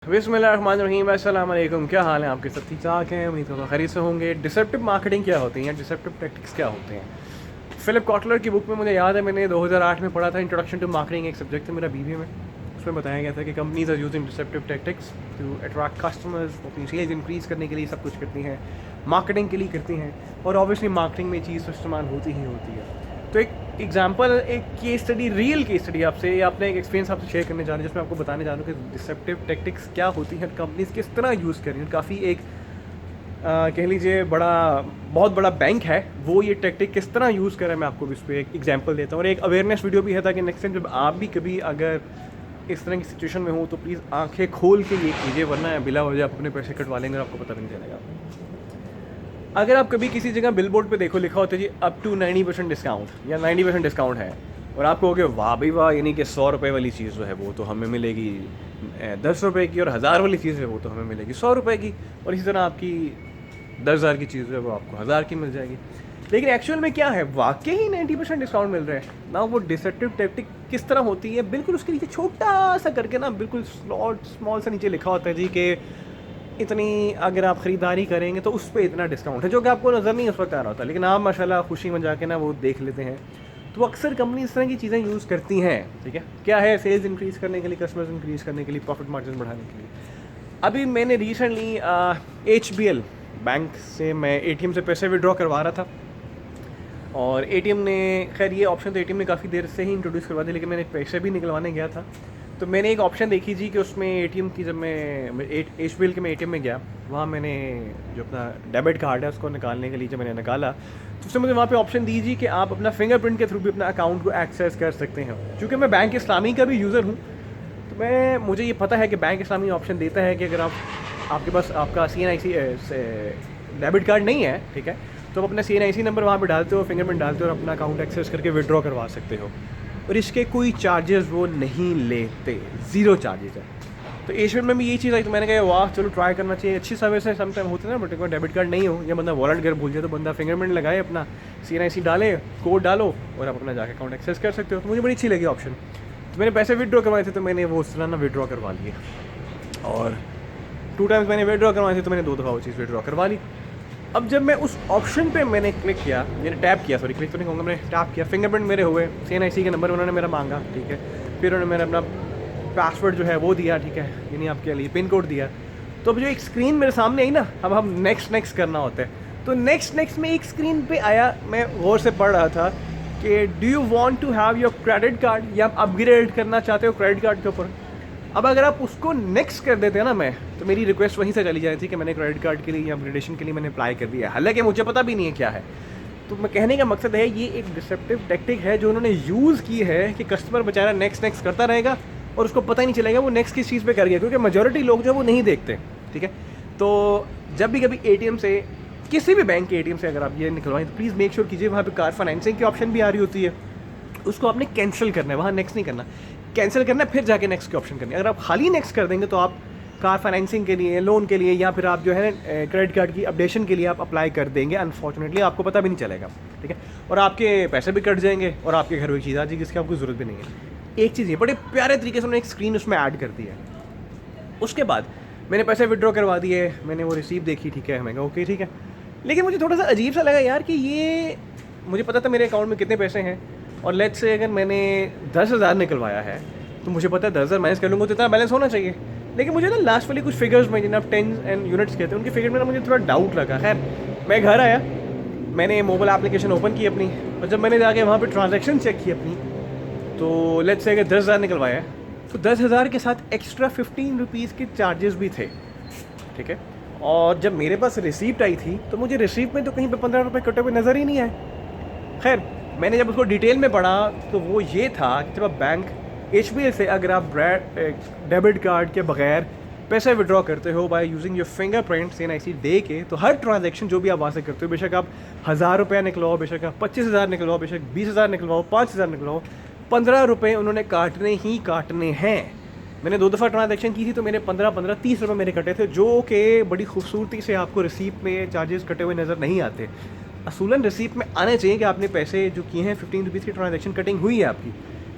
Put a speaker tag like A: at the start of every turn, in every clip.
A: बिस्मिल्लाहिर्रहमानिर्रहीम, अस्सलाम वालेकुम। क्या हाल है आपके? सब ठीक ठाक हैं? उम्मीद करता हूँ खैरियत से होंगे। डिसेप्टिव मार्केटिंग क्या होती है या डिसेप्टिव टैक्टिक्स क्या होते हैं? फिलिप कॉटलर की बुक में मुझे याद है मैंने 2008 में पढ़ा था, इंट्रोडक्शन टू मार्केटिंग एक सब्जेक्ट था मेरा बीबीए में। उसमें बताया गया था कि companies are using deceptive tactics to attract customers, अपनी सेल्स इंक्रीज़ करने के लिए सब कुछ करती हैं, मार्केटिंग के लिए करती हैं, और ऑब्वियसली मार्केटिंग में चीज़ तो इस्तेमाल होती ही होती है। तो एक एग्जांपल, एक case study, real case study आपसे या अपने एक एक्सपीरियंस आपसे शेयर करने जा रहे हैं, जिसमें आपको बताने जा रहा हूँ कि डिसेप्टिव टैक्टिक्स क्या होती हैं, कंपनीज किस तरह यूज़ कर रही हैं। काफ़ी एक कह लीजिए बहुत बड़ा बैंक है, वो ये टैक्टिक किस तरह यूज़ कर रहा है, मैं आपको इस पर एक एग्जांपल देता हूँ। और एक अवेयरनेस वीडियो भी है ताकि नेक्स्ट टाइम जब आप भी कभी अगर इस तरह की सिचुएशन में हो तो प्लीज़ आंखें खोल के ये कीजिए, वरना बिला वजह आप अपने पैसे कटवा लेंगे और आपको पता भी नहीं चलेगा। अगर आप कभी किसी जगह बिल बोर्ड पर देखो लिखा होता है जी अप टू 90% डिस्काउंट या 90% डिस्काउंट है, और आप कहोगे वाह भाई वाह, यानी कि 100 रुपये वाली चीज़ जो है वो तो हमें मिलेगी 10 रुपये की, और 1000 वाली चीज़ है वो तो हमें मिलेगी 100 रुपये की, और इसी तरह आपकी 10,000 की चीज़ है वो आपको 1000 की मिल जाएगी। लेकिन एक्चुअल में क्या है, वाकई ही 90% डिस्काउंट मिल रहा है ना। वो डिसेप्टिव टैक्टिक किस तरह होती है, बिल्कुल उसके नीचे छोटा सा करके ना, बिल्कुल स्मॉल सा नीचे लिखा होता है जी कि इतनी अगर आप ख़रीदारी करेंगे तो उस पर इतना डिस्काउंट है, जो कि आपको नज़र नहीं उस वक्त आ रहा होता, लेकिन आप माशाल्लाह खुशी में जाके ना वो देख लेते हैं। तो अक्सर कंपनी इस तरह की चीज़ें यूज़ करती हैं, ठीक है। क्या है, सेल्स इंक्रीज़ करने के लिए, कस्टमर्स इंक्रीज़ करने के लिए, प्रॉफिट मार्जिन बढ़ाने के लिए। अभी मैंने रिसेंटली HBL बैंक से मैं ATM से पैसे विड्रॉ करवा रहा था, और ATM ने, खैर ये ऑप्शन तो ATM ने काफ़ी देर से ही इंट्रोड्यूस करवा दिया, लेकिन मैंने पैसे भी निकलवाने गया था तो मैंने एक ऑप्शन देखी जी कि उसमें ATM की, जब मैं HBL के मैं ATM में गया, वहाँ मैंने जो अपना डेबिट कार्ड है उसको निकालने के लिए जब मैंने निकाला तो उसने मुझे वहाँ पे ऑप्शन दी जी कि आप अपना फिंगरप्रिंट के थ्रू भी अपना अकाउंट को एक्सेस कर सकते हैं। क्योंकि मैं बैंक इस्लामी का भी यूज़र हूँ तो मुझे ये पता है कि बैंक इस्लामी ऑप्शन देता है कि अगर आपके पास आपका CNIC डेबिट कार्ड नहीं है, ठीक है, तो आप अपना CNIC नंबर वहाँ पे डालते हो, फिंगरप्रिंट डालते हो और अपना अकाउंट एक्सेस करके विड्रॉ करवा सकते हो, और इसके कोई चार्जेस वो नहीं लेते, ज़ीरो चार्जेस है। तो एशियन में भी ये चीज़ आई तो मैंने कहा वाह चलो ट्राई करना चाहिए, अच्छी सर्विस है। समटाइम होते हैं ना, बट एक डेबिट कार्ड नहीं हो या बंदा वॉलेट घर भूल जाए तो बंदा फिंगरप्रिंट लगाए, अपना CNIC डाले, कोड डालो और आप अपना जाके अकाउंट एक्सेस कर सकते हो। तो मुझे बड़ी अच्छी लगी ऑप्शन। तो मैंने पैसे विड्रॉ करवाए थे तो मैंने वो उस तरह ना विड्रॉ करवा लिए, और 2 टाइम्स मैंने विड्रॉ करवाए थे तो मैंने 2 दफ़ा वो चीज़ विड्रॉ करवा ली। अब जब मैं उस ऑप्शन पे मैंने क्लिक किया, मैंने टैप किया, सॉरी क्लिक तो नहीं कहूँगा, मैंने टैप किया, फिंगरप्रिंट मेरे हुए, CNIC के नंबर उन्होंने मेरा मांगा, ठीक है, फिर उन्होंने मेरा अपना पासवर्ड जो है वो दिया, ठीक है, यानी आपके लिए पिन कोड दिया। तो अब जो एक स्क्रीन मेरे सामने आई ना, अब हम नेक्स्ट करना होता है, तो नेक्स्ट में एक स्क्रीन पे आया, मैं गौर से पढ़ रहा था कि do you want to have your credit card, या आप अपग्रेड करना चाहते हो क्रेडिट कार्ड के ऊपर। अब अगर आप उसको नेक्स्ट कर देते हैं ना, मैं तो मेरी रिक्वेस्ट वहीं से चली जाती थी कि मैंने क्रेडिट कार्ड के लिए या अपग्रेडेशन के लिए मैंने अप्लाई कर दिया है, हालांकि मुझे पता भी नहीं है क्या है। तो मैं कहने का मकसद है, ये एक डिसेप्टिव टैक्टिक है जो उन्होंने यूज़ की है कि कस्टमर बेचारा नेक्स्ट करता रहेगा और उसको पता ही नहीं चलेगा वो नेक्स्ट किस चीज़ पे कर गया, क्योंकि मेजॉरिटी लोग जो वो नहीं देखते, ठीक है। तो जब भी कभी ATM से, किसी भी बैंक के ATM से अगर आप ये निकलवाएं तो प्लीज़ मेक श्योर कीजिए वहाँ पे कार फाइनेंसिंग की ऑप्शन भी आ रही होती है, उसको आपने कैंसिल करना है, वहाँ नेक्स्ट नहीं करना, कैंसिल करना है फिर जाके नेक्स्ट के ऑप्शन करनी है। अगर आप खाली नेक्स्ट कर देंगे तो आप कार फाइनेंसिंग के लिए, लोन के लिए, या फिर आप जो है क्रेडिट कार्ड की अपडेशन के लिए आप अप्लाई कर देंगे, अनफॉर्चुनेटली आपको पता भी नहीं चलेगा, ठीक है, और आपके पैसे भी कट जाएंगे और आपके घर में चीज़ आ जाएगी जिसकी आपको ज़रूरत भी नहीं है। एक चीज़ ये बड़े प्यारे तरीके से उन्होंने एक स्क्रीन उसमें ऐड कर दी है। उसके बाद मैंने पैसे विड्रॉ करवा दिए, मैंने वो रिसीव देखी, ठीक है, मैं कहा ओके ठीक है, लेकिन मुझे थोड़ा सा अजीब सा लगा यार कि ये, मुझे पता था मेरे अकाउंट में कितने पैसे हैं, और लेट्स से अगर मैंने 10,000 निकलवाया है तो मुझे पता है 10,000 माइनस कर लूँगा तो इतना बैलेंस होना चाहिए। लेकिन मुझे ना लास्ट वाली कुछ फिगर्स में, जिन्हें आप टेंस एंड यूनिट्स कहते हैं, उनके फिगर में ना मुझे थोड़ा डाउट लगा। खैर मैं घर आया, मैंने मोबाइल एप्लीकेशन ओपन की अपनी, और जब मैंने जाके वहाँ पे ट्रांजैक्शन चेक की अपनी, तो लेट्स से अगर 10,000 निकलवाया है तो 10,000 के साथ एक्स्ट्रा 15 रुपीज़ के चार्जेस भी थे, ठीक है। और जब मेरे पास रिसीप्ट आई थी तो मुझे रिसीप्ट में तो कहीं पे 15 रुपये कटे हुए नज़र ही नहीं आए। खैर मैंने जब उसको डिटेल में पढ़ा तो वो ये था कि जब आप बैंक HBL से अगर आप डेबिट कार्ड के बगैर पैसे विड्रॉ करते हो by using your fingerprint CNIC दे के, तो हर ट्रांजैक्शन जो भी आप वहाँ से करते हो, बेशक आप 1,000 रुपया निकलवाओ, बेशक आप 25,000 निकलवाओ, बेशक 20,000 निकलवाओ, 5,000 निकलवाओ, 15 रुपये उन्होंने काटने ही काटने हैं। मैंने 2 दफ़ा ट्रांजैक्शन की थी तो मेरे 15 30 रुपये मेरे कटे थे, जो कि बड़ी खूबसूरती से आपको रिसीप्ट में चार्जेस कटे हुए नज़र नहीं आते। असूलन रिसीप्ट में आने चाहिए कि आपने पैसे जो किए हैं 15 रुपीज़ की ट्रांजैक्शन कटिंग हुई है आपकी,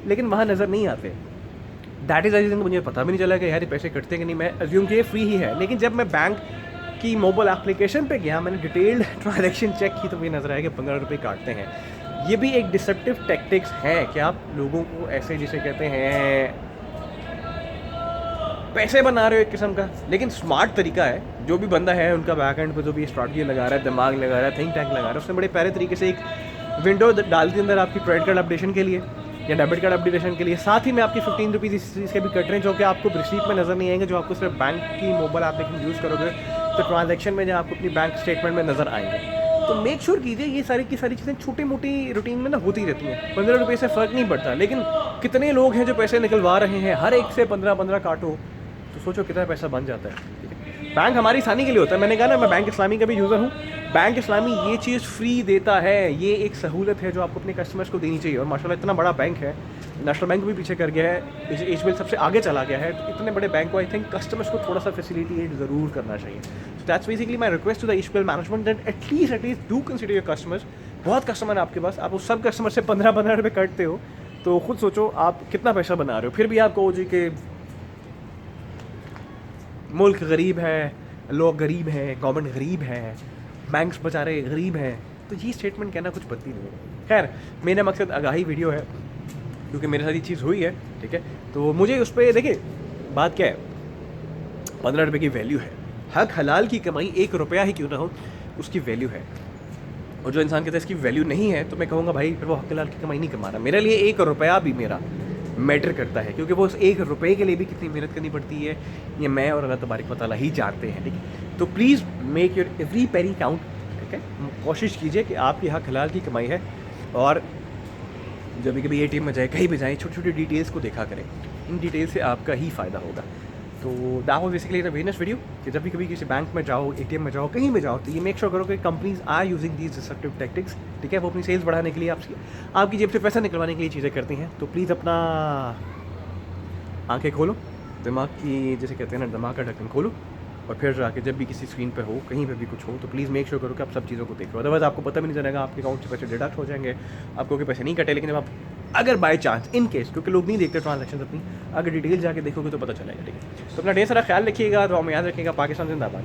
A: लेकिन वहाँ नज़र नहीं आते। दैट इज़ रीज़न मुझे पता भी नहीं चला कि यार ये पैसे कटते कि नहीं, मैं अज्यूम कि ये फ्री ही है। लेकिन जब मैं बैंक की मोबाइल एप्लीकेशन पे गया, मैंने डिटेल्ड ट्रांजैक्शन चेक की तो मुझे नज़र आया कि 15 रुपये काटते हैं। ये भी एक डिसेप्टिव टैक्टिक्स है कि आप लोगों को ऐसे जिसे कहते हैं पैसे बना रहे हो एक किस्म का, लेकिन स्मार्ट तरीका है। जो भी बंदा है उनका बैक एंड पर जो भी स्ट्रैटेजी लगा रहा है, दिमाग लगा रहा है, थिंक टैंक लगा रहा है, उसने बड़े प्यारे तरीके से एक विंडो डाल दी अंदर आपकी क्रेडिट कार्ड अपडेशन के लिए या डेबिट कार्ड अपडेशन के लिए। साथ ही में आपकी 15 रुपीज़ इस चीज़ के भी कट रहे हैं जो कि आपको रिसीट में नज़र नहीं आएंगे, जो आपको सिर्फ बैंक की मोबाइल एप्लीकेशन यूज़ करोगे तो ट्रांजैक्शन में जो आपको अपनी बैंक स्टेटमेंट में नज़र आएंगे। तो मेक श्योर कीजिए ये सारी की सारी चीज़ें छोटी मोटी रूटीन में ना होती रहती हैं। 15 रुपये से फ़र्क नहीं पड़ता, लेकिन कितने लोग हैं जो पैसे निकलवा रहे हैं, हर एक से 15-15 काटो तो सोचो कितना पैसा बन जाता है। ठीक है, बैंक हमारी आसानी के लिए होता है। मैंने कहा ना, मैं बैंक इस्लामी का भी यूज़र हूँ। बैंक इस्लामी ये चीज़ फ्री देता है, ये एक सहूलत है जो आपको अपने कस्टमर्स को देनी चाहिए। और माशाल्लाह इतना बड़ा बैंक है, नेशनल बैंक भी पीछे कर गया है, एचबीएल सबसे आगे चला गया है। तो इतने बड़े बैंक को आई थिंक कस्टमर्स को थोड़ा सा फैसिलिटेट ज़रूर करना चाहिए। So that's basically my request to the HBL management that at least do consider your customers. बहुत कस्टमर है आपके पास, आप उस सब कस्टमर से 15-15 रुपये कटते हो तो खुद सोचो आप कितना पैसा बना रहे हो। फिर भी आप कहो जी कि मुल्क गरीब है, लोग गरीब हैं, गवर्नमेंट गरीब है, बैंक्स बेचारे गरीब हैं, तो ये स्टेटमेंट कहना कुछ बनती नहीं है। खैर, मेरा मकसद आगाही वीडियो है क्योंकि मेरे साथ ये चीज़ हुई है। ठीक है, तो मुझे उस पर देखिए बात क्या है, 15 रुपये की वैल्यू है। हक हलाल की कमाई 1 रुपया ही क्यों ना हो, उसकी वैल्यू है। और जो इंसान कहता है इसकी वैल्यू नहीं है तो मैं कहूँगा भाई फिर वो हक हलाल की कमाई नहीं कमा रहा। मेरे लिए 1 रुपया भी मेरा मैटर करता है, क्योंकि वो उस 1 रुपये के लिए भी कितनी मेहनत करनी पड़ती है ये मैं और अल्लाह तबारक व तआला ही जानते हैं। ठीक है, तो please make your every penny count. ठीक है, कोशिश कीजिए कि आपकी हक हलाल की कमाई है, और जब भी कभी एटीएम में जाए, कहीं भी जाए, छोटी छोटी डिटेल्स को देखा करें। इन डिटेल से आपका ही फ़ायदा होगा। तो that was basically the business video कि जब भी कभी किसी बैंक में जाओ, एटीएम में जाओ, कहीं भी जाओ, तो ये मेक श्योर करो कि companies are using these disruptive tactics. ठीक है, वो अपनी सेल्स बढ़ाने के लिए आपकी जेब से पैसा निकलवाने के लिए चीज़ें करती हैं। तो प्लीज़ अपना आंखें खोलो, दिमाग की जैसे कहते हैं ना, दिमाग का ढक्कन खोलो, और फिर जाके जब भी किसी स्क्रीन पे हो, कहीं पे भी कुछ हो, तो प्लीज़ मेक श्योर करो कि आप सब चीज़ों को देख लो। अदरवाइज़ आपको पता भी नहीं चलेगा, आपके अकाउंट से पैसे डिडक्ट हो जाएंगे, आपको के पैसे नहीं कटे। लेकिन जब आप अगर बाय चांस इन केस, क्योंकि लोग नहीं देखते ट्रांजैक्शन अपनी, अगर डिटेल जाके देखोगे तो पता चलेगा। ठीक है, तो अपना ढेर सारा ख्याल रखिएगा, तो हमें याद रखिएगा। पाकिस्तान जिंदाबाद।